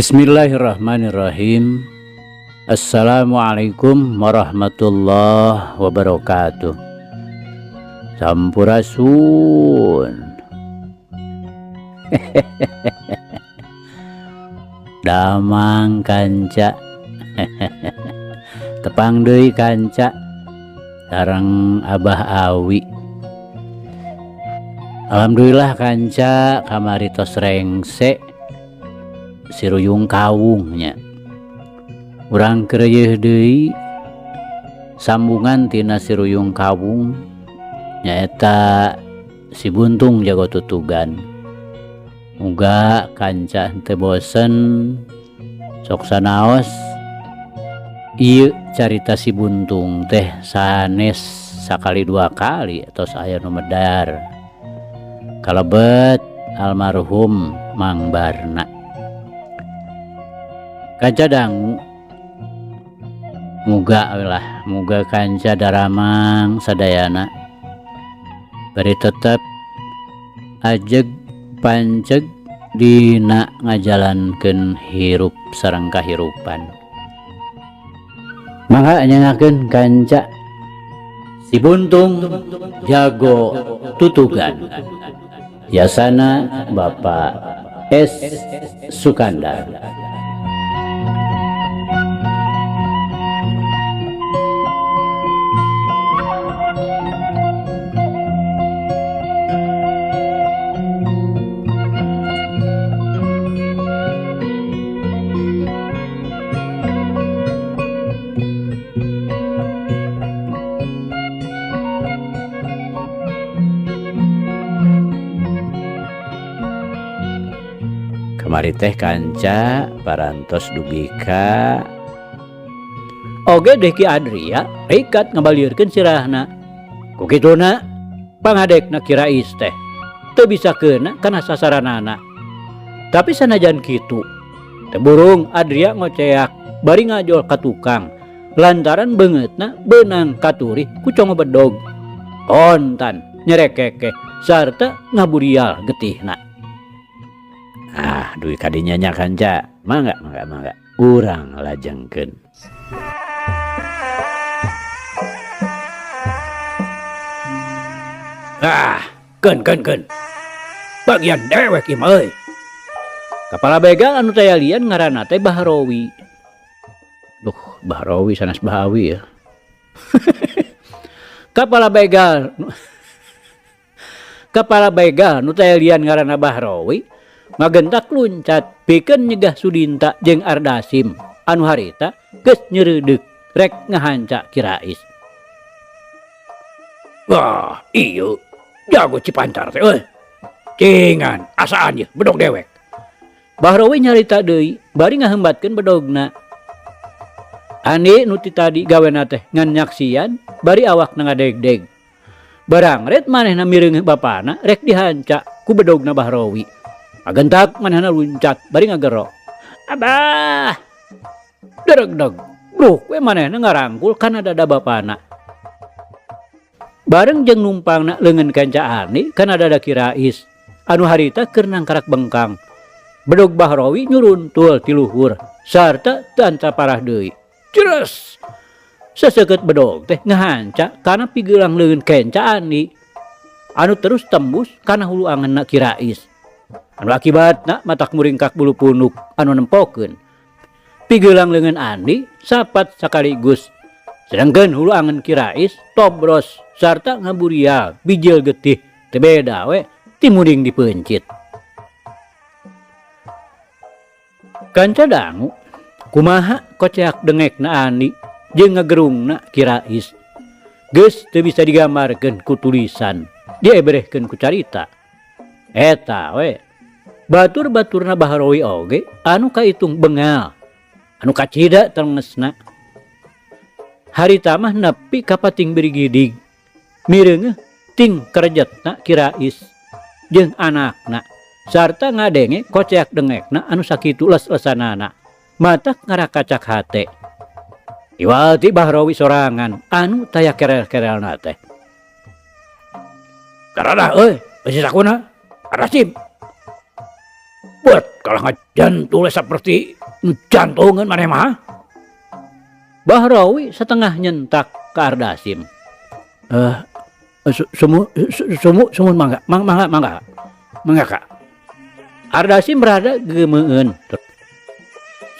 Bismillahirrahmanirrahim. Assalamualaikum warahmatullahi wabarakatuh. Sampurasun. Damang kanca. Tepang deui kanca sareng Abah Awi. Alhamdulillah kanca kamari tos rengse siruyung kawungnya. Urang keureuh deui sambungan tina siruyung kawung nyaeta si buntung jago tutugan. Muga kanca teu bosen sok sanaos ieu carita si buntung teh sanes sakali dua kali tos aya nu medar kalebet almarhum Mang Barna. Kanca dangu muga kanca daramang sadayana bari tetep ajeg panceg dina ngajalankeun hirup sareng kahirupan. Mangga nyangakeun kanca si buntung jago tutugan. Yasana Bapak S. Sukandar. Kamari teh kanca parantos dugika oge deh Ki Adria rikat ngabaliurkeun sirahna. Ku kituna pangadekna Ki Rais teh teu bisa keuna kana sasaranana. Tapi sanajan kitu teu burung Adria ngoceak bari ngajol ka tukang lantaran beungeutna beunang katurih ku congo bedog kontan nyerekeke sarta ngaburial getihna. Duit kadinya nya kanca, mangga. Urang lajengkeun. Keun. Bagian dewek ieu mah euy. Kapala begal anu taya lian ngaranna teh Bahrowi. Bahrowi sanes Bahawi ya. Kapala begal nu taya lian ngaranna Bahrowi ngagentak luncat pikeun nyegah Sudinta jeung Ardasim anu harita geus nyeureudek rek ngahanca Ki Rais. Wah, ieu jago Cipancar teh euy. Cengan asaan ieu bedog dewek. Bahrowi nyarita deui bari ngaheumbatkeun bedogna. Ani nu ti tadi gawena teh ngan nyaksian bari awakna ngadegdeg. Barang ret manehna mireung bapana rek dihanca ku bedogna Bahrowi. Agentak manehna luncat bari ngagero. Abah. Deregdeg. Bruh, we manehna ngarangkul kana dada bapana. Bareng jeung numpangna leungeun kanca Ani kana dada Ki Rais. Anu harita keur nangkarak bengkang. Bedog Bahrowi nyuruntul ti luhur sarta teu anta parah deui. Ceres. Seseukeut bedog teh ngahanca kana pigeulang leungeun kanca Ani. Anu terus tembus kana hulu angeunna Ki Rais. Anu akibatna matak muringkak bulu punuk anu nempokeun pigeulang leungeun Andi sapat sakaligus. Sedengkeun hulu angeun Ki Rais tobros sarta ngaburial bijil getih teu beda we ti muding dipeuncit. Kanca dangu kumaha koceak dengekna Andi jeung ngagerungna Ki Rais geus teu bisa digambarkeun ku tulisan dieberehkeun ku carita. Eta we batur-baturna Bahrowi oge anu kaitung bengal anu kacida telengesna. Harita mah nepi ka pating birigidig mireungeuh ting karejetna Ki Rais jeung anakna sarta ngadenge koceak dengekna anu sakitu les-lesanana matak ngarakacak hate. Iwalti Bahrowi sorangan anu taya kerel-kerelna teh. Karana euy, bisi sakuna Ardasim. Bet kalau ngajan tulis seperti jantungan maneh mah. Bahrawi setengah nyentak ke Ardasim. Semua mangga Kak. Ardasim berada gemeun.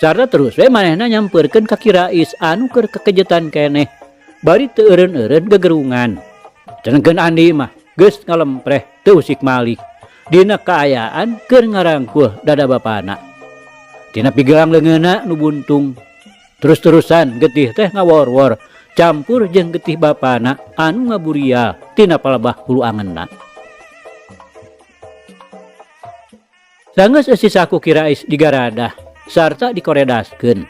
Sarta terus we manehna nyamperkeun ka Kirais anu keur kekejetan keneh. Bari teu eureun-eureun gegerungan. Cenengkeun Andi mah geus ngalempreh teu usik malih. Dina kaayaan keur ngarangkuh dada bapana. Tina pigelang leungeunna nu buntung. Terus-terusan getih teh ngawor-wor campur jeung getih bapana anu ngaburia tina palebah hulu angeunna. Sanggeus eusi saku Kirais digaradah sarta dikoredaskeun.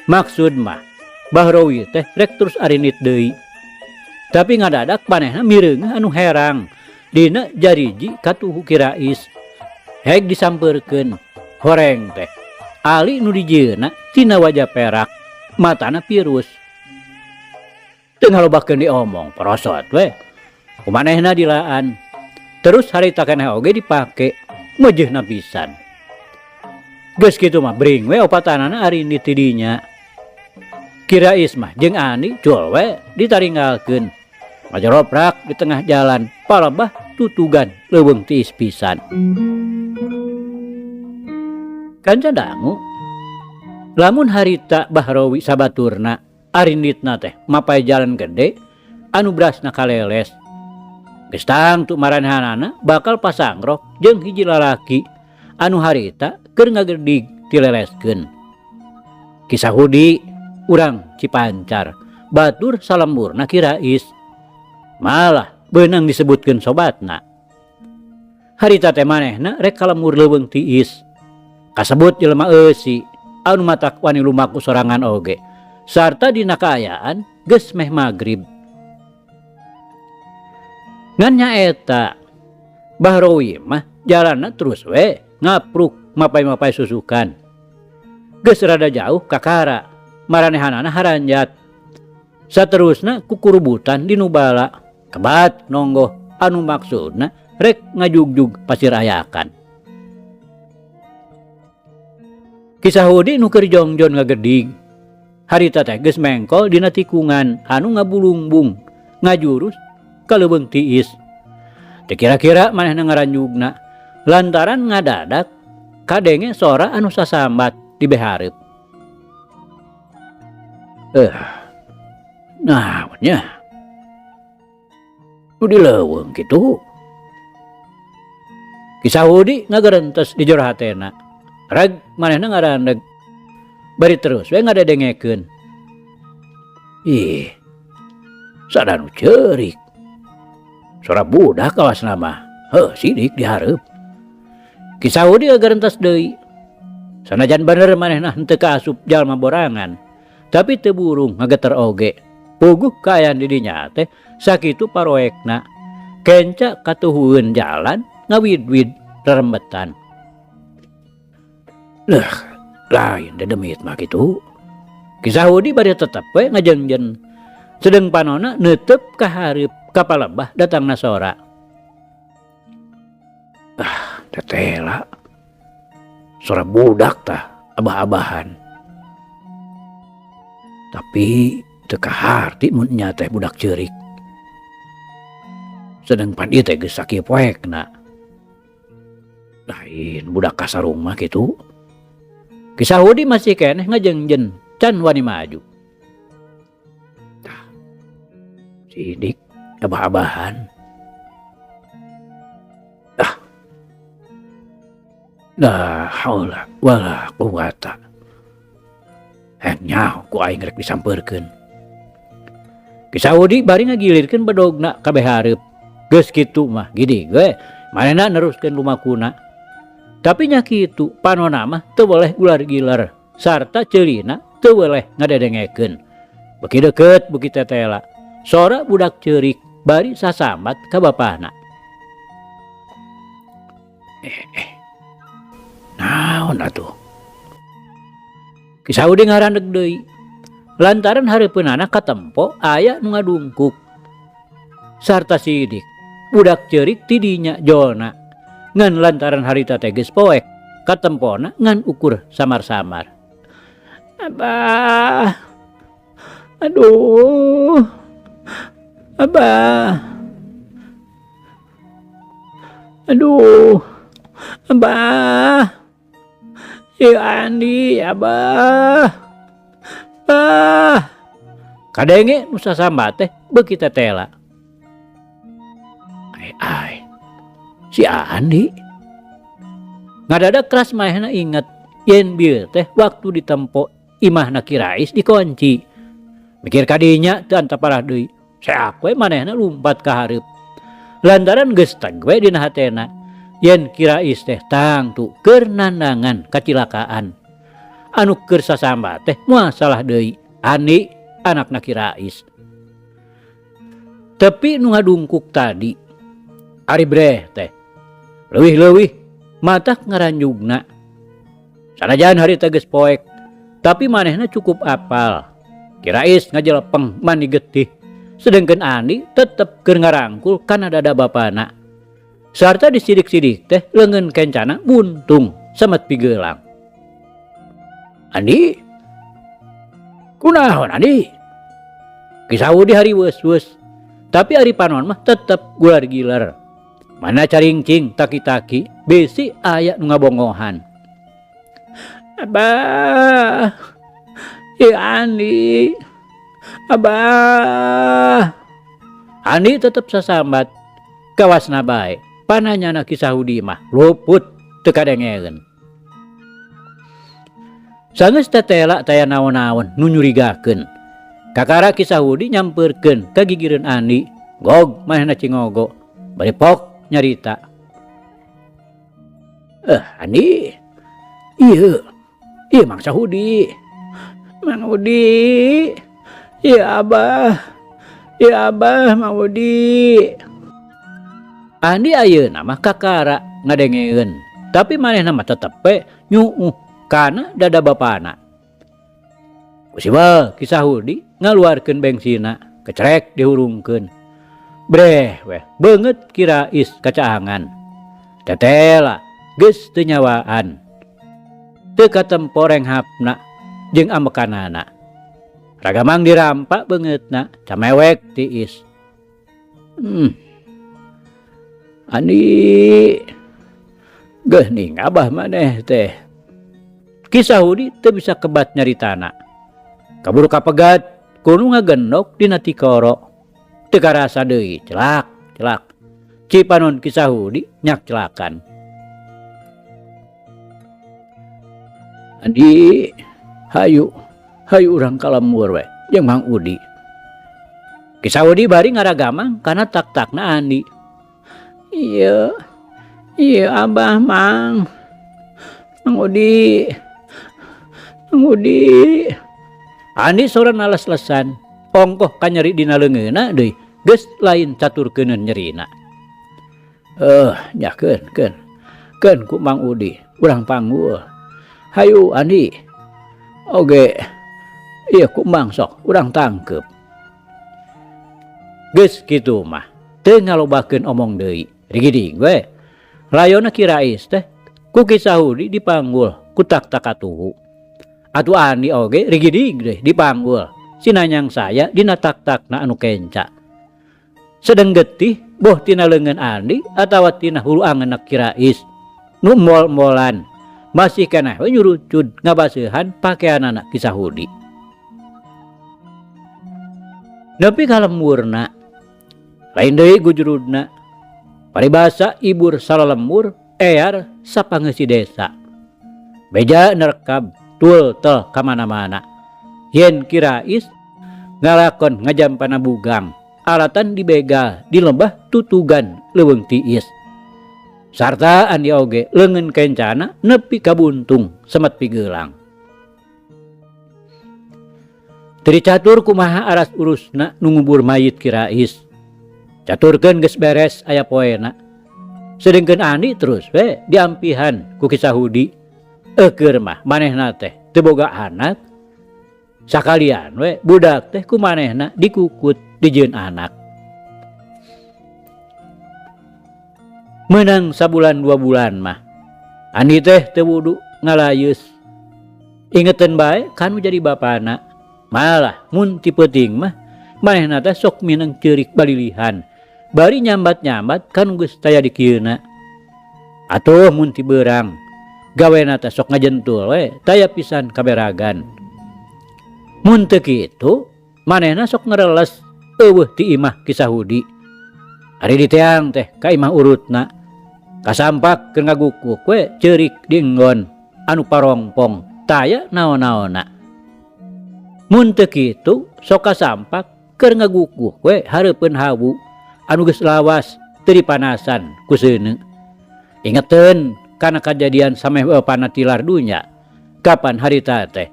Maksud mah Bahrawi teh rek terus arinit deui. Tapi ngadadak manehna mireungeuh anu herang dina jariji katuhu Kirais. Heg disampeurkeun horeng teh ali nu dijieuna tina wajah perak matana pirus. Teu ngalobakeun diomong prosot we. Kumanehna dilaan. Terus harita keneh oge dipake meujeuna pisan. Geus kitu mah bring we opatanana arinit ti dinya. Kirais mah jeung Andi cul we ditaringgalkeun. Ngajoroprak di tengah jalan palebah tutugan leuweung tiis pisan. Kanca dangu lamun harita Bahrawi sabaturna arinitna teh mapai jalan gede anu brasna kaleles. Geus tangtu maranehannana bakal pasangrok jeung hiji lalaki anu harita keur ngagedig dileleskeun. Kisah hudi urang Cipancar batur salemburna Kirais malah beunang disebutkeun sobatna. Harita teh manehna rek kalembur leuweung tiis kasebut jelema eusi anu matak wani lumaku sorangan oge sarta dina kaayaan geus meh magrib. Ngan nyaeta Bahrawi mah jalanna terus we ngapruk mapai-mapai susukan. Geus rada jauh kakara maranehannana haranjat. Saterusna kukurubutan di nubala kebat nonggoh anu maksudna rek ngajugjug pasir ayakan. Kisah hudi nu keur jongjon ngagedig. Harita teh geus mengkol dina tikungan anu ngabulungbung ngajurus ka leuweung tiis. Teu kira-kira manehna ngaranjugna lantaran ngadadak kadenge sora anu sasambat di behareup. Naonnya? Nu di leuweung kitu. Kisah hudi ngagarentes di jero hatena. Rag manehna ngarandeg. Bari terus we ngadedengekeun. Ih. Sadanu ceurik. Sora budak kawasna mah. Heuh sidik dihareup. Kisah hudi ngagarentes deui. Sanajan bener manehna henteu kaasup jalma borangan. Tapi teu burung ngageter oge. Puguh kaayaan di dinya teh sakitu paroekna. Kenca katuhueun jalan ngawid-wid rerembetan. Leuh, lain dedemit mah kitu. Kisah hudi bari tetep we ngajengjen. Sedeng panonna neuteup ka hareup ka palebah datangna sora. Tetela. Sora budak tah abah-abahan. Tapi teu kaharti mun nya teh budak ceurik. Sedeng pan ieu teh geus sakieu poekna. Lain budak kasarung mah kitu. Kisah hudi masih keneh ngajengjen can wani maju. Tah. Sidik abah-abahan. La haula wala quwata. Nyaho ku aing rek disampeurkeun. Kisah hudi bari ngagilirkeun bedogna ka behareup. Geus kitu mah gidig we manehna neruskeun lumakuna. Tapi nya kitu panonna mah teu boleh gular-gilar sarta ceulina teu boleh ngadedengekeun. Beuki deukeut beuki tetela. Sora budak ceurik bari sasambat ka bapana. Naon atuh? Kisah hudi ngarandeg deui. Lantaran hareupeunana katempo aya nu ngadungkuk. Sarta sidik budak ceurik ti dinya jolna. Ngan lantaran harita teh geus poek katempona ngan ukur samar-samar. Abah, aduh, Abah, aduh, Abah, si Andi, Abah, kadenge nusa sambat teh beukita tela. Ai, si Andi ngadadak keras mahena inget yen bieu teh waktu ditempo imahna Ki Rais dikunci. Mikir kadinya teu antaparah deui. Seak we manehna lumpat ka hareup. Lantaran geus teg we dina hatena yen Ki Rais teh tangtu keur nandangan kacilakaan. Anu keur sasambat teh moal salah deui Andi anakna Ki Rais. Tapi nu ngadungkuk tadi ari breh teh leuwih-leuwih matak ngaranjugna. Sanajan harita geus poek, tapi manehna cukup apal. Ki Rais ngajelepeng mani getih, sedengkeun Andi tetep keur ngarangkul kana dada bapana. Sarta disidik-sidik teh leungeun kencana buntung samet pigeulang. Andi, kunaon Andi? Kisahudi hari weus-weus, tapi ari panon mah tetep gular-gilar. Mana caringcing taki-taki besi aya nu ngabongohan. Abah, Andi, Abah. Andi tetep sasambat kawasna bae. Pananyana Ki Sahudi mah luput teu kadengeun. Sanes tetela taya naon-naon nu nyurigakeun. Kakara Ki Sahudi nyampeurkeun ka gigireun Andi, gog manehna cingogo. Bari pok nyarita. Andi, iya Mang Sahudi. Mang Udi, iya Abah Mang Udi. Andi ayeuna mah kakara ngadengeun, tapi manehna mah tetep we nyuuh kana dada bapana. Kusiba Ki Sahudi ngaluarkeun bengsina, kecerek dihurungkeun. Breh weh beungeut Ki Rais kacaangan. Tetela geus teu nyawaan. Teu katempo renghapna jeung ambekanana. Ragamang dirampa beungeutna, camewek tiis. Andi, geuning Abah maneh teh. Ki Sahudi teu bisa kebat nyaritana. Kaburu kapegat kudu ngagendok dina tikoro. Teu karasa deui celak. Cipanon Ki Sahudi nyak celakan. Andi, hayu urang kalemur we jeung Mang Udi. Ki Sahudi bari ngaragamang kana tak-takna Andi. Iya Abah Mang Udi. Andi soran alas-lesan. Ongkoh kanyeri dina leungeunna deui geus lain caturkeuneun nyerina. Nya keun ku Mang Udi urang panggul. Hayu Andi. Oge ieu ku Mang sok urang tangkep. Geus kitu mah teu ngalobakeun omong deui. Rigidig we. Layonna Ki Rais teh ku Ki Sahudi dipanggul ku tak-tak atuhu. Atuh Andi oge rigidig deui dipanggul. Sinanyang saya dina tak-takna anu kenca. Sedeng getih boh tina leungeun Andi atawa tina hulu angeunna Ki Rais nu mol-molan masih keneh we nyurucud ngabaseuhan pakeanana Ki Sahudi. Nepi ka lemurna lain deui gujurudna. Paribasa ibur salalemur ear sapangeussi desa. Beja nerekab tul tel ka mana-mana. Yen Ki Rais ngalakon ngajampana bugang, alatan dibegal di lembah tutugan leuweung tiis. Sarta Andi oge leungeun kencana nepi ka buntung semet pigeulang. Teu catur kumaha aras urusna nu ngubur mayit Ki Rais. Caturkeun geus beres aya poena. Sedengkeun Andi terus we diampihan ku Ki Sahudi. Keur mah manehna teh teu boga anak. Sakalian we budak teh ku manehna dikukut dijieun anak. Meunang sabulan 2 bulan mah Andi teh teu wudu ngalayus. Ingetan bae kanu jadi bapana. Malah mun ti peuting mah manehna teh sok mineng ceurik balilihan. Bari nyambat-nyambat kanu geus taya di kieuna. Atuh mun ti beurang gawena teh sok ngajentul we taya pisan kaberagan. Mun teu kitu manehna sok ngareles eueuh ti imah Kisahudi. Ari diteang teh ka imah urutna kasampak keur ngagukuk we ceurik di enggon anu parongpong taya naon-naonna. Mun teu kitu sok kasampak keur ngagukuk we hareupeun hawu anu geus lawas teu dipanasan ku seuneu. Ingeteun kana kajadian sameh bapana tilar dunya. Kapan harita teh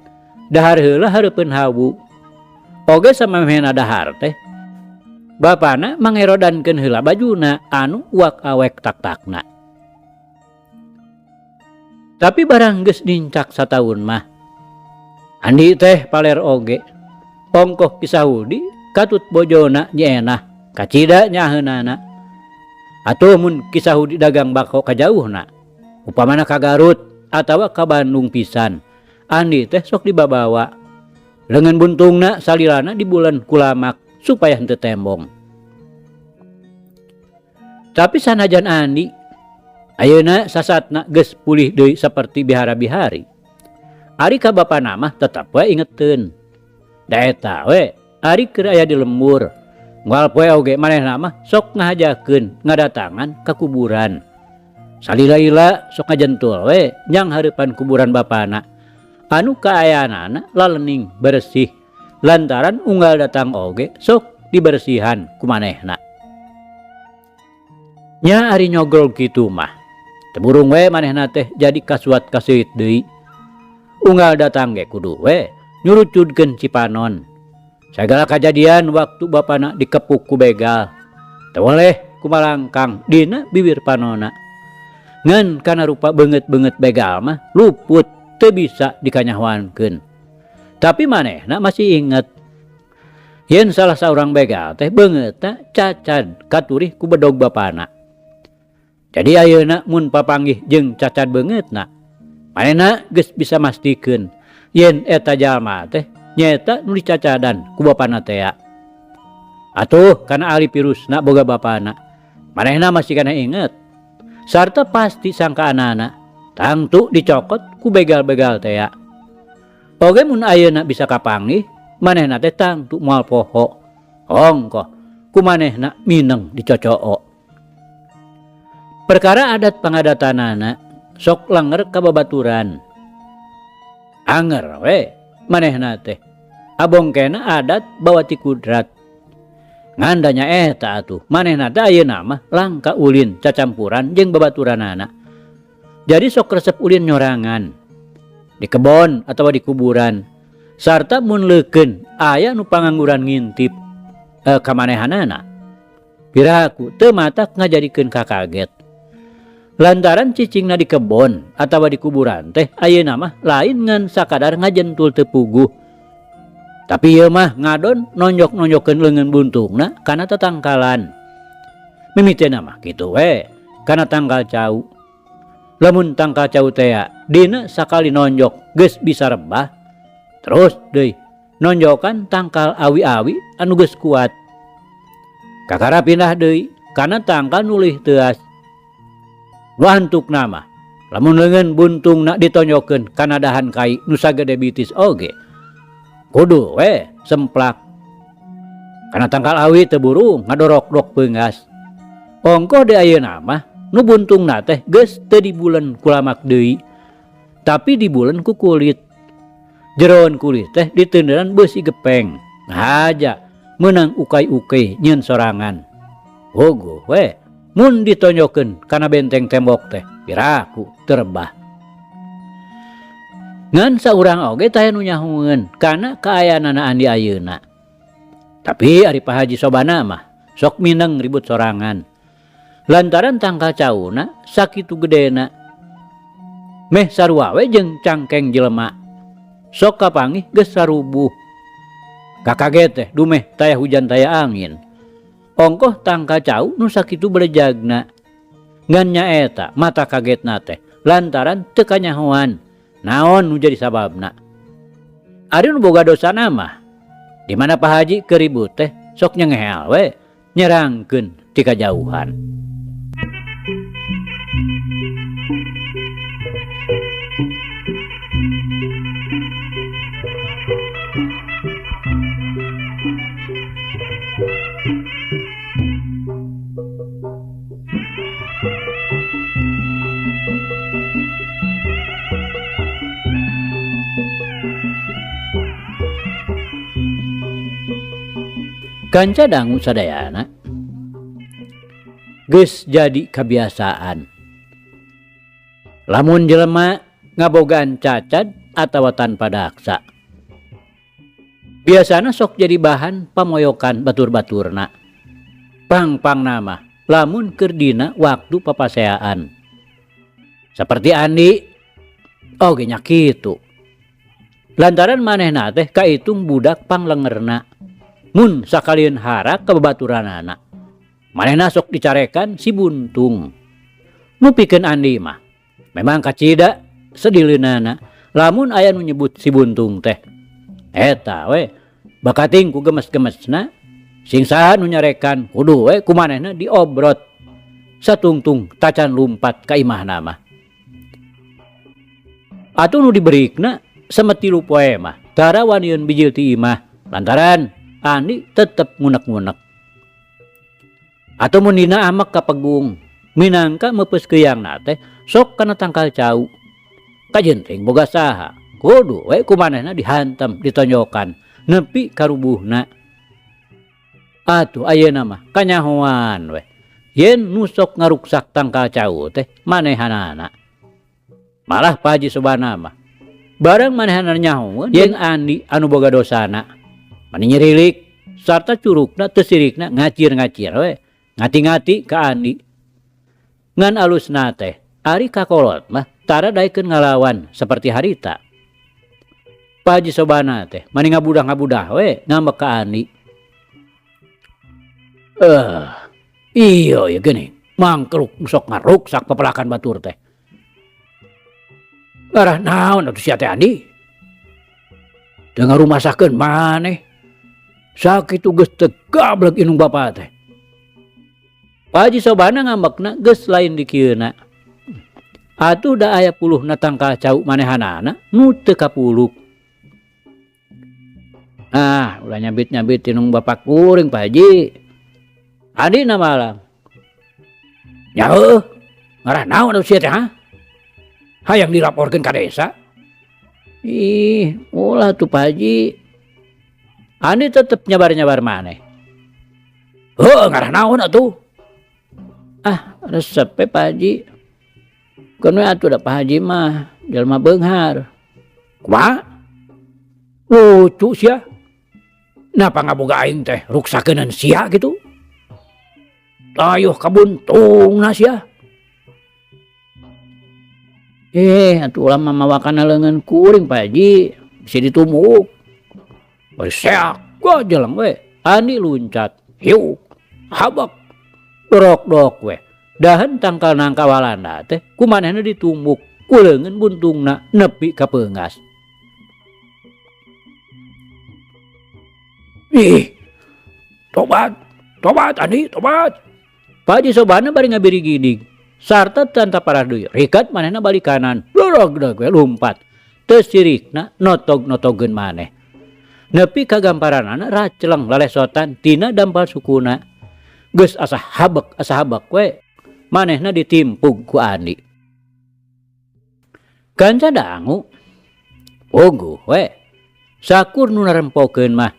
dahar heula hareupeun hawu. Oge samemehna dahar teh bapana mangerodankeun heula bajuna anu uak awek tak-takna. Tapi barang geus nincak sataun mah andi teh paler oge. Ongkoh Kisahudi katut bojona nyeunah kacida nyaheunana. Atuh mun Kisahudi dagang bako kajauhna upamana ka Garut atawa ka Bandung pisan, andi teh sok dibabawa. Leungeun buntungna salilana di bulan kulamak supaya henteu tembong. Tapi sanajan andi ayeuna sasatna geus pulih deui saperti bihara-bihari, ari ka bapana mah tetep we ingeteun. Da eta we ari keur aya di lembur moal poe oge manehna mah sok ngahajakeun ngadatangan ka kuburan. Salila-ila sok ngajentul we nyang hareupan kuburan bapana anu kaayanana lalening bersih lantaran unggal datang oge sok dibersihan ku manehna. Nya ari nyogrol kitu mah teu burung we manehna teh jadi kasuat kaseuit deui. Unggal datang ge kudu we nyurucudkeun Cipanon sagala kajadian waktu bapana dikepuk ku begal. Teu boleh kumalangkang dina bibir panona. Ngan kana rupa beungeut-beungeut begal mah luput teu bisa dikanyahoankeun. Tapi manehna masih inget yen salah saurang begal teh beungeutna cacad katurih ku bedog bapana. Jadi ayeuna mun papanggih jeung cacad beungeutna manehna geus bisa mastikeun yen eta jalma teh nyaeta nu dicacadan ku bapana teh. Atuh kana ahli pirusna boga bapana manehna masih kana inget sarta pasti sangkaanana tangtu dicokot ku begal-begal teh. Oge mun ayeuna bisa kapanggih manehna teh tangtu moal poho ongkoh ku manehna mineng dicocoo. Perkara adat pangadatanana sok langer ka babaturan. Anger we manehna teh abongkena adat bawa ti kudrat. Ngandanya eta atuh manehna teh ayeuna mah langka ulin cacampuran jeung babaturanana. Jadi sok resep ulin nyorangan di kebon atawa di kuburan sarta mun leukeun aya nu pangangguran ngintip ka manehanana piraku teu matak ngajadikeun kakaget. Lantaran cicingna di kebon atawa di kuburan teh ayeuna mah lain ngan sakadar ngajentul teu puguh. Tapi ieu mah ngadon nonjok-nonjokkeun leungeun buntungna kana tatangkalan. Mimiteuna mah kitu we kana tangkal cau. Lamun tangkal cau teh dina sakali nonjok geus bisa rebah, terus deui nonjokan tangkal awi-awi anu geus kuat. Kakara pindah deui kana tangkal nulih teuas. Nu hantukna mah lamun leungeun buntungna ditonjokkeun kana dahan kai nu sagede bitis oge kudu we semplak. Kana tangkal awi teu buru ngadorok-dok beungas. Ongkoh di ayeuna mah nu buntungna teh geus teu dibulen ku lamak deui tapi dibulen ku kulit. Jeroan kulit teh diteuneuran beusi gepeng haja meunang ukay-ukay nyieun sorangan. Wogo we mun ditonjokkeun kana benteng tembok teh piraku teu rebah. Ngan saurang oge taya nu nyahoeun kana kaayanana andi ayeuna. Tapi ari Pak Haji Sobana mah sok mineng ribut sorangan. Lantaran tangkal cauna sakitu gedena. Meh sarua we jeung cangkeng jelema. Sok kapanggih geus sarubuh. Kakaget teh dumeh taya hujan taya angin. Ongkoh tangkal cau nu sakitu belejagna. Ngan nyaeta mata kagetna teh lantaran teu kanyahoan naon nu jadi sababna. Ari nu boga dosa mah di mana Pak Haji keribut teh sok nyengehel we nyerangkeun ti kajauhan. Kanca dangu sadayana geus jadi kebiasaan. Lamun jelema ngabogaan cacat atawa tanpa daksa, biasana sok jadi bahan pamoyokan batur-baturna. Pang-pang nama lamun keur dina waktu papaseaan. Seperti Andi oge nya kitu. Lantaran manehna teh kaitung budak panglengerna. Mun sakalian hara ke babaturanana, manehna sok dicarekan si buntung. Nu pikeun Andi mah memang kacida sedileunana lamun aya nu nyebut si buntung teh. Eta we bakating ku gemes-gemesna sing saha nu nyarekan kudu we ku manehna diobrot satungtung tacan lumpat ka imahna mah. Atuh nu diberikna sametilu poe mah tara waniun bijil ti imah lantaran Andi tetep ngunek-ngunek. Atau mun dina amak kapegung minangka meupeuss keyangna teh sok kana tangkal cau. Kajenting boga saha kudu we ku manehna dihantam ditonjokan nepi ka rubuhna. Atuh ayeuna mah kanyahoan we yen nu sok ngaruksak tangkal cau teh manehanana. Malah Pak Haji Sobana mah bareng manehanana nyahoeun yen Andi anu boga dosana mani nyerilik sarta curugna teu sirikna ngacir-ngacir we ngati-ngati ka Andi. Ngan alusna teh ari kakolot mah tara daekeun ngalawan seperti harita. Pak Haji Sobana teh mani ngabudah-ngabudah we ngambek ka Andi. Iya ya geuning mangkeluk sok ngaruksak pepelakan batur teh. Arah naon atuh sia teh Andi? Teu ngarumasakeun maneh. Sakitu geus teu gablek inung bapa teh. Pak Haji Sobana ngambekna geus lain di kieuna. Atuh da aya puluhna tangkal cau manehanana nu teu kapuluk. Ulah nyabit-nyabit inung bapa kuring Pak Haji. Adina malam. Ya ngarah naon atuh sia teh ha? Hayang dilaporkeun ka desa. Ulah tuh Pak Haji. Andi tetep nyabar-nyabar maneh. Ngarah naon atuh? Resep Pak Haji. Kan we atuh da Pak Haji mah jelema beunghar. Kumaha? Lucu sia. Napa ngaboga aing teh ruksakeun sia gitu? Tayuh kabuntungna sia. Atuh ulah mamawakan leungeun kuring Pak Haji, bisa ditumuk. Bari seak gojelang we. Andi luncat, hiu, habak, dorok-dorok we. Dahan tangkal nangka walanda teh kumanehna ditumbuk ku leungeun buntungna nepi ka peungas. Tobat Andi, tobat. Pak Haji Sobana bari ngabiri gidig. Sarta tanta parah deui. Rikat manehna balik kanan. Dorog-dorog we lumpat. Teu sirikna notog-notogeun maneh. Nepi ka gamparanana raceleng lalesotan tina dampal sukuna. Geus asa habak we. Manehna ditimpug ku Andi. Kanca dangu puguh we. Sakur nu narempokeun mah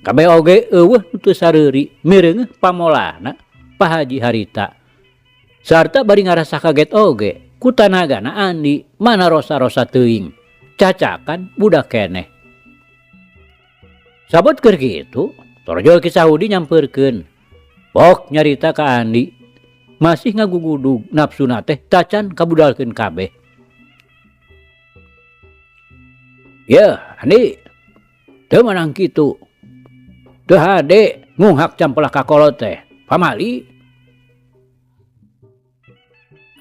kabeh oge eueuh nu teu sareuri mireungeuh pamolana Pak Haji harita. Sarta bari ngarasa kaget oge ku tanagana Andi mana rosa-rosa teuing. Cacakan budak keneh. Sabot keur kitu, Torjol Ki Sahudi nyampeurkeun. Pok nyarita ka Andi. Masih ngagugudug nafsuna teh tacan kabudalkeun kabeh. Ya, Andi. Teu manang kitu. Teu hade ngunghak campelah kakolot teh. Pamali.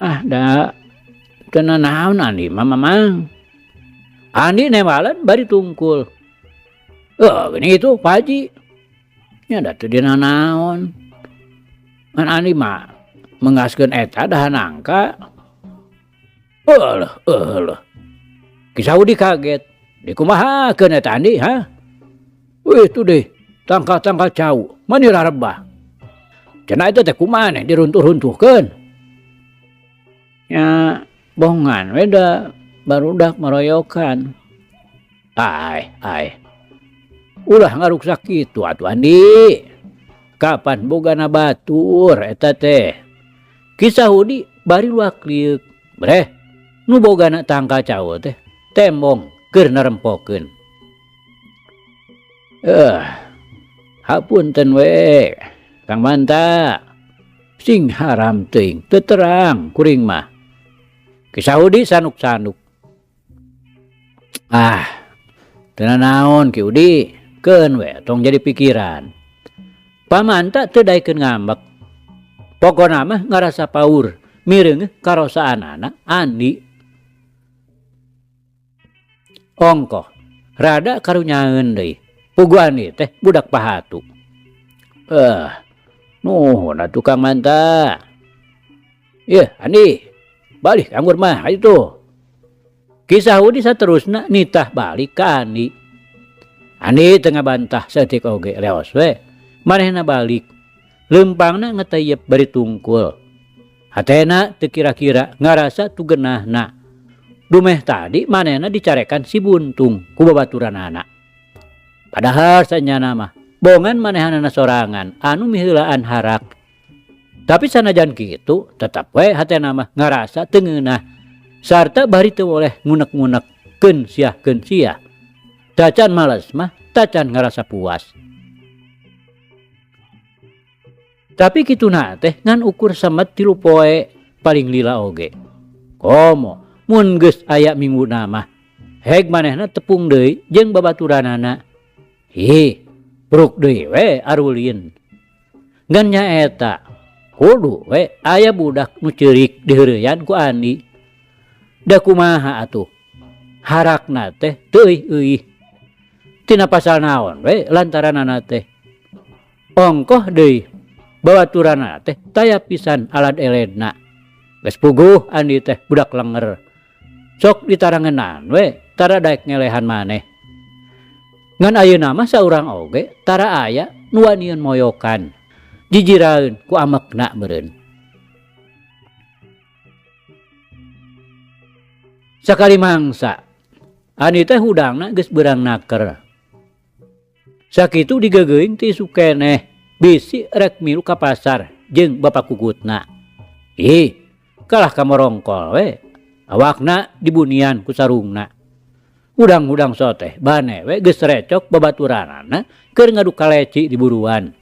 Da Teu naon Andi mamang. Andi newalan bari tungkul. Gini itu Pak Haji. Nya da teu dina naon. Ngan Andi mah mengaskeun eta dah nangka. Eueuh. Ki Saudi kaget. Dikumahakeun eta Andi, ha? Wih tuh deh, tangkal-tangkal cau, mani rarebah. Cenah eta teh kumaha diruntuh-runtuhkeun. Ya bohongan we da barudak maroyokan. Ai. Ulah ngaruksak kitu atuh Andi. Kapan bogana batur eta teh. Ki Saudi bari luak liuk. Breh, nu bogana tangkal cau teh tembong keur narempokeun. Hapunten we Kang Manta. Sing haram teuing teu terang kuring mah. Ki Saudi sanuk-sanuk. Teu naon Ki Udi, keun we tong jadi pikiran. Pamanta teu daekeun ngambek. Pokona mah ngarasa paur mireung karosaanana Andi. Ongkoh rada karunyaeun deui. Pugu Andi teh budak pahatu. Nuhun atuh Kang Manta. Yeuh Andi, balik anggur mah ayo tuh. Ki Saudi saterusna nitah balik ka Andi. Andi teu ngabantah saeutik oge leos we. Manehna balik. Leumpangna ngeteyep bari tungkul. Hatena teu kira-kira ngarasa tugeunahna. Dumeh tadi manehna dicarekan si buntung ku babaturanana. Padahal sanyana mah bongan manehanana sorangan anu miheulaan harak. Tapi sanajan kitu tetap we hatena mah ngarasa teu ngeunah sarta bari teu boleh ngunek-ngunekkeun siah-keun siah. Tacan males mah tacan ngarasa puas. Tapi kituna teh ngan ukur semet 3 poe paling lila oge. Komo mun geus aya mingguna mah heg manehna tepung deui jeung babaturanana. Bruk deui we arulin. Ngan nyaeta kudu we aya budak nu ceurik diheureuyan ku Andi. Da kumaha atuh? Harakna teh teu euih. Tina pasal naon we lantaranana teh. Ongkoh deui babaturanna teh taya pisan alad eledna. Geus puguh Andi teh budak lenger. Sok ditarangeunaan we tara daek ngelehan maneh. Ngan ayeuna mah saurang oge tara aya nu wanian moyokan. Jijiraeun ku amekna meureun. Sakali mangsa Andi teh hudangna geus beurang naker. Sakitu digeugeung ti isu keneh bisi rek milu ka pasar jeung bapa kukutna. Kalah kamorongkol we. Awakna dibunian ku sarungna. Udang-udang soteh bane we geus recok babaturanana keur ngadu kaleci di buruan.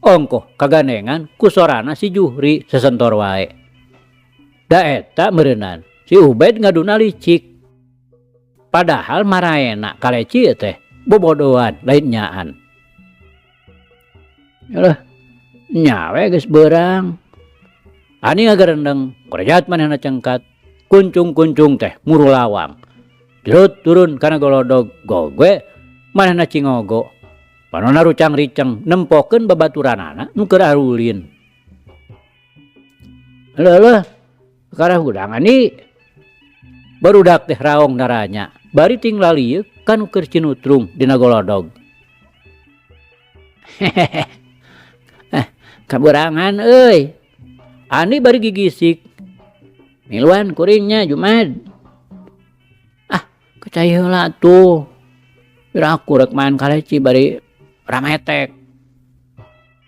Ongkoh kagandengan ku sorana si Juhri sesentor wae. Da eta meureunan si Ubed ngaduna licik. Padahal maraena kaleci teh bobodohan lain nyaan. Yalah nyawe geus beurang. Ani ngagarendeng korejat manehna cengkat. Kuncung-kuncung teh muru lawang. Dirut turun kana golodog gogwe manehna cingogo. Panonna rucang-riceng nempokeun babaturanana nu keur arulin. Leuh karah hudang Andi. Barudak teh raong naranya. Bari ting lalieu kanu keur cinutrung dina golodog. Kaburangan euy. Andi bari gigisik. Miluan kuringnya Jumaid. Kecai heula tuh. Piraku rek main kaleci bari rametek.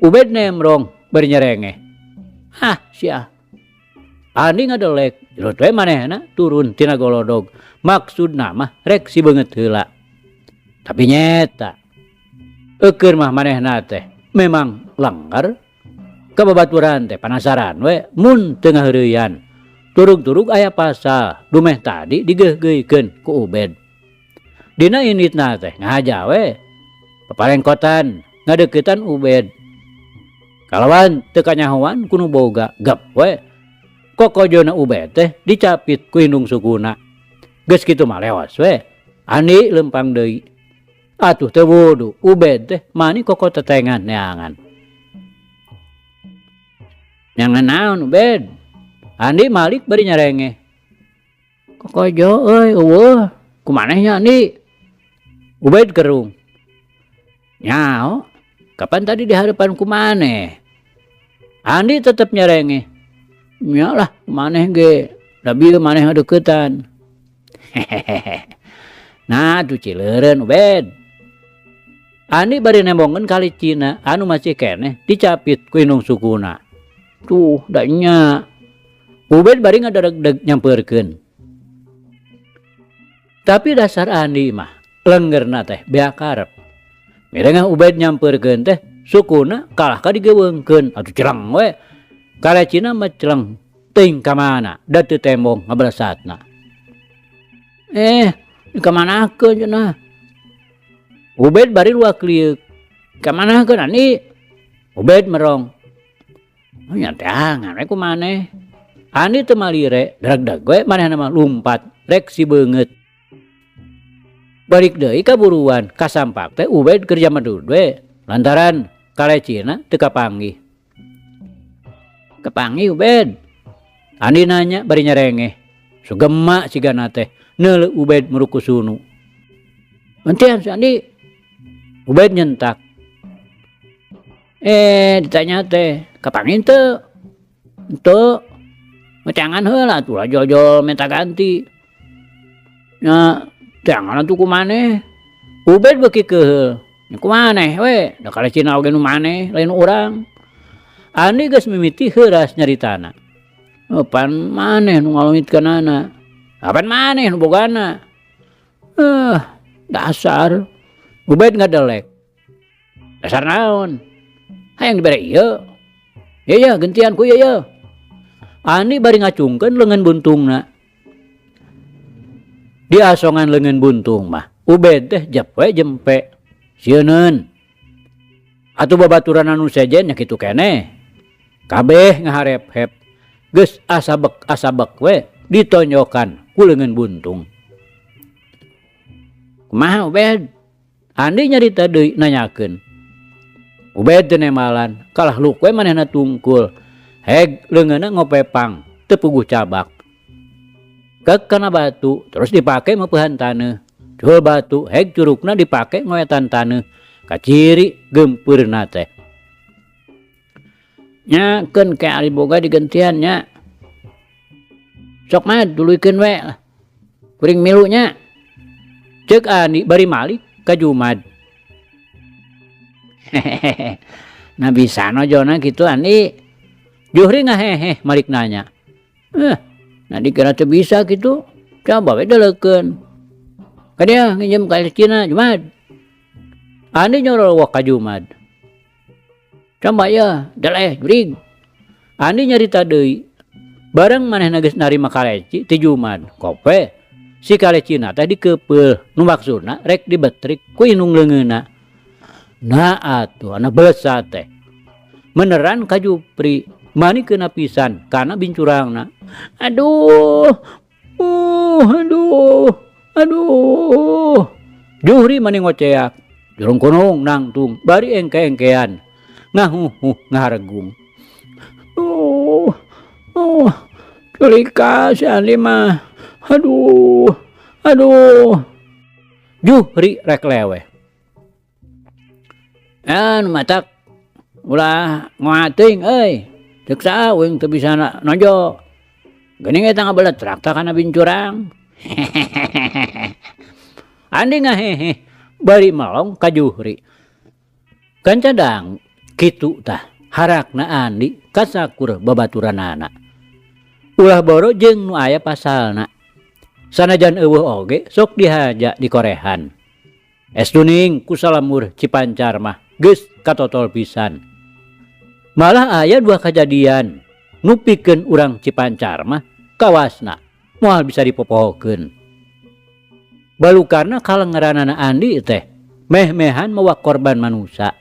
Ubed nemrong bari nyerengeh. Sia. Andi ngadelek. Jerot we manehna turun tina golodog. Maksudna mah rek si beungeut heula. Tapi nyeta. Eukeun mah manehna teh memang langgar. Kababaturan teh panasaran we mun teu ngaheureuyan. Turug-turug aya pasal dumeh tadi digeugeuikeun ku Ubed. Dina initna teh ngahaja we. Paparengkotan ngadeuketan Ubed. Kalawan teu kanyahoan kudu boga gap we. kokojona Ubed teh dicapit ku indung sukuna. Geus kitu mah leos we. Andi lempang deui. Atuh teu wudu Ubed teh mani koko tetengan neangan. Nyangan naon Ubed? Andi Malik bari nyarenge. Kokojo euy eueuh, kumanehnya Andi? Ubed kerung. Nyao, kapan tadi di hadapan kumaneh? Andi tetep nyarenge. Nya lah, kumaneh ge, tapi maneh deuketan. Hehehe. Nah, tuh cileureun Ubed. Andi bari nembongkeun kali Cina anu masih keneh dicapit ku indung sukuna. Tuh, da nya. Ubed bari ngadeg-deg nyampeurkeun. Tapi dasar Andi mah leunggeurna teh bea karep. Mirengah Ubed nyampeurkeun teh sukuna kalah ka digeweungkeun atuh cereng we. Kalecina mah cereng teuing ka mana da teu tembong ngabalesatna. Kamanakeun cenah. Ubed bari luak liuk. Kamanakeun Andi? Ubed merong. Nya teh angan we kumaneh. Andi teu malire, darag-dag we manehna mah lumpat rek si beungeut. Balik deui ka buruan, kasampak teh Ubed kerja madud we lantaran kalecina teu kapanggih. Kapanggih Ubed. Andi nanya bari nyarengeh. Sugema sigana teh neuleuh Ubed merukusunu. Henteu si Andi. Ubed nyentak. Ditanya teh, kapanggih teu? Teu. Mecangan heula atuh jol-jol minta ganti. Nya jangan atuh kumaneh. Ubed beuki keheul. Kumaneh we, da kalecina oge nu maneh lain urang. Andi geus mimiti heuras nyaritana. Pan maneh nu ngalomitkeunana? Apan maneh nu bogana? Dasar. Ubed ngadelek. Dasar naon? Hayang dibere ieu. Ye gentian ku ye. Andi bari ngacungkeun leungeun buntungna. Di asongan leungeun buntung mah Ubed teh jep we jempe. Sieuneun. Atuh babaturan anu sejen nya kitu keneh. Kabeh ngaharep-hep. Geus asabek we ditonjokan ku leungeun buntung. Kumaha Ubed? Andi nyarita deui nanyakeun. Ubed teu nemalan, kalah luk we manehna tungkul. Heg leungeunna ngopepang teu puguh cabak. Kek kana batu terus dipake meupehan taneuh. Jual batu heg curugna dipake ngoetan taneuh. Kaciri gempeurna teh. Nya keun ke ari boga digentian nya. Sok mah duluikeun we. Kuring milu nya. Ceuk Andi bari Malik ka Jumad. Hehehe. Nah bisa nojona kitu Andi. Juhri ngaheheh Malik nanya. Nah dikira teu bisa gitu. Coba we deleukeun. Kadia nginjem ka Cina Jumad. Andi nyorowok ka Jumad. Coba ya, deleh jurig. Andi nyarita deui. Bareng manehna geus narima kaleci ti Jumad. Kope si kalecina teh dikeupeuh. Nu maksudna rek dibetrik ku indung leungeunna. Nah atuh ana beusa teh. Meneran ka Jupri. Mani kena pisan karena bincurangna. Aduh. Juhri mani ngoceak. Jurung kunung nangtung bari engke-engkean. Ngaharegung. Celika si Andi mah. Aduh. Juhri rek leweh. Matak ulah ngoating euy. Ceuk saha weung teu bisa nojo. Geuning eta ngabeletrak tah kana bincurang. Andi ngahehe bari melong ka Juhri. Kancadang kitu tah harakna Andi kasakur babaturanana. Ulah boro jeung nu aya pasalna. Sanajan eueuh oge sok dihaja di korehan. Estuning ku salamur Cipancar mah geus katotol pisan. Malah aya dua kejadian nu pikeun urang Cipancar mah kawasna moal bisa dipopohokeun. Balukarna kalengeranana Andi teh meh-mehan mawa korban manusia.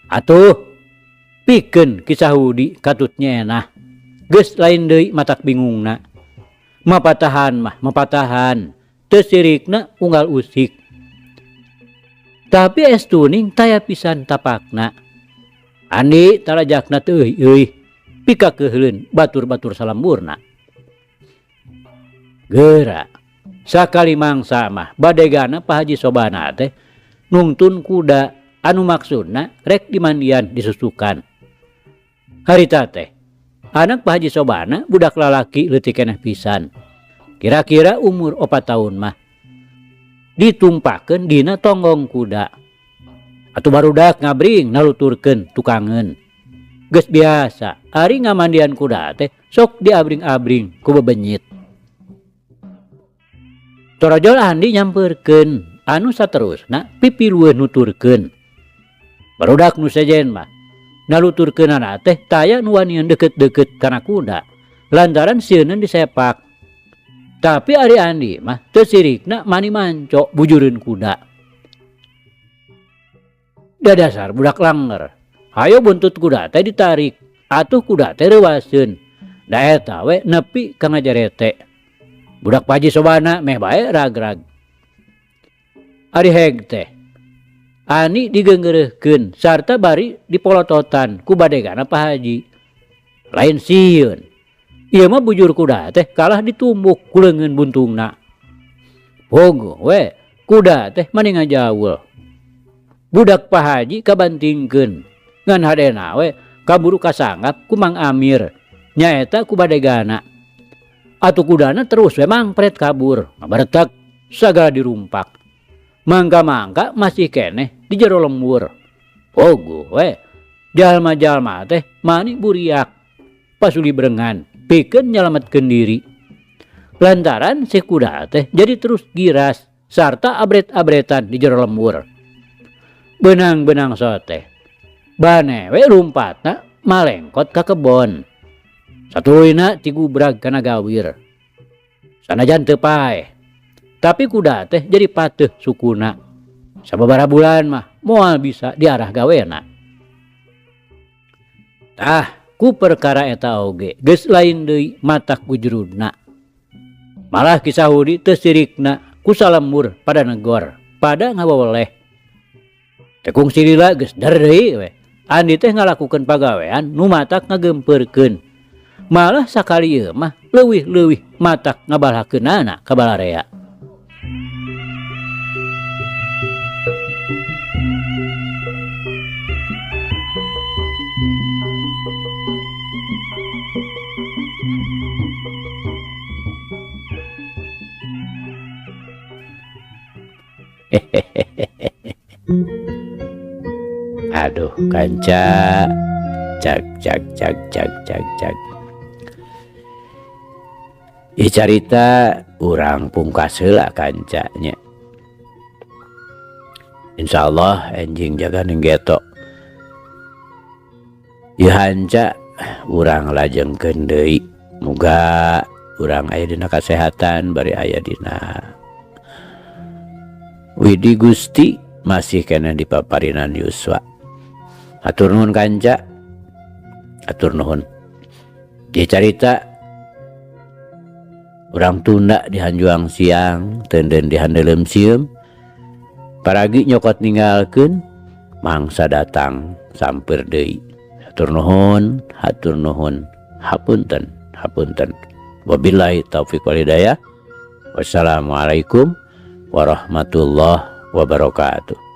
Atuh pikeun kisah Hudi katut nyeunah. geus lain deui matak bingungna. Mapatahan mah mapatahan, teu sirikna unggal usik. Tapi estuning taya pisan tapakna. Andi tarajakna teu euy, pika keheulun batur-batur salamurna. Geura sakali mangsa mah badegana Pak Haji Sobana teh nungtun kuda anu maksudna rek dimandian disusukan. Harita teh anak Pak Haji Sobana budak lalaki leutik keneh pisan. Kira-kira umur 4 tahun mah. Ditumpakeun dina tonggong kuda. Atuh barudak ngabring naluturkeun tukangeun. Geus biasa ari ngamandian kuda teh sok diabring-abring ku bebenyit. Torojol Andi nyampeurkeun anu saterusna pipilueun nuturkeun. Barudak nu sejen mah naluturkeunana teh taya nu wanian deukeut-deukeut kana kuda lantaran sieunneun disepak. Tapi ari Andi mah teu sirikna mani manco bujureun kuda. Da dasar budak langer. Hayo buntut kuda teh ditarik, atuh kuda teh reuwaseun. Da eta we nepi ka ngajarete. Budak Pak Haji Sobana meh bae ragrag. Ari heg teh ani digeungeureuhkeun sarta bari dipolototan ku badegana Pak Haji. Lain sieun. Ieu mah bujur kuda teh kalah ditumbuk ku leungeun buntungna. Pogo we kuda teh mani ngajaul. Budak Pak Haji kabantingkeun ngan hadena we kaburu kasanggap ku Mang Amir nyaeta ku badegana. Atuh kudana terus we mangpret kabur, ngabaretek sagala dirumpak. Mangka-mangka masih keneh di jero lembur. Pogo we jalma-jalma teh mani buriak pasuli berengan pikeun nyalametkeun diri. Lantaran si kuda teh jadi terus giras sarta abret-abretan di jero lembur. Benang-benang soteh bane we lumpatna malengkot ka kebon. Satuluyna tigubrag kana gawir. Sanajan teu paeh, tapi kuda teh jadi pateuh sukuna. Sababaraha bulan mah moal bisa diarah gawena. Tah ku perkara eta oge geus lain deui matak gujrudna. Malah kisah hudi teu sirikna ku salemur pada negor, pada ngawaweleh. Tekung silila geus der deui we. Andi teh ngalakukeun pagawean nu matak ngagempurkeun. Malah sakali ieu mah leuwih-leuwih matak ngabalhakeunana ka balarea. Aduh kanca cak. Carita urang pungkas heula kancanya. Insyaallah enjing jaga nenggeto. Ieu hanca urang lajengkeun deui. Muga urang aya dina kasehatan bari aya dina widi Gusti masih kena dipaparinan yuswa. Atur nuhun kanca. Atur nuhun. Ieu carita urang tunda di hanjuang siang, tenden di handelem sieum. Paragi nyokot ninggalkeun, mangsa datang samper deui. Hatur nuhun, hapunten. Wabillahi taufik wal hidayah. Wassalamualaikum warahmatullahi wabarakatuh.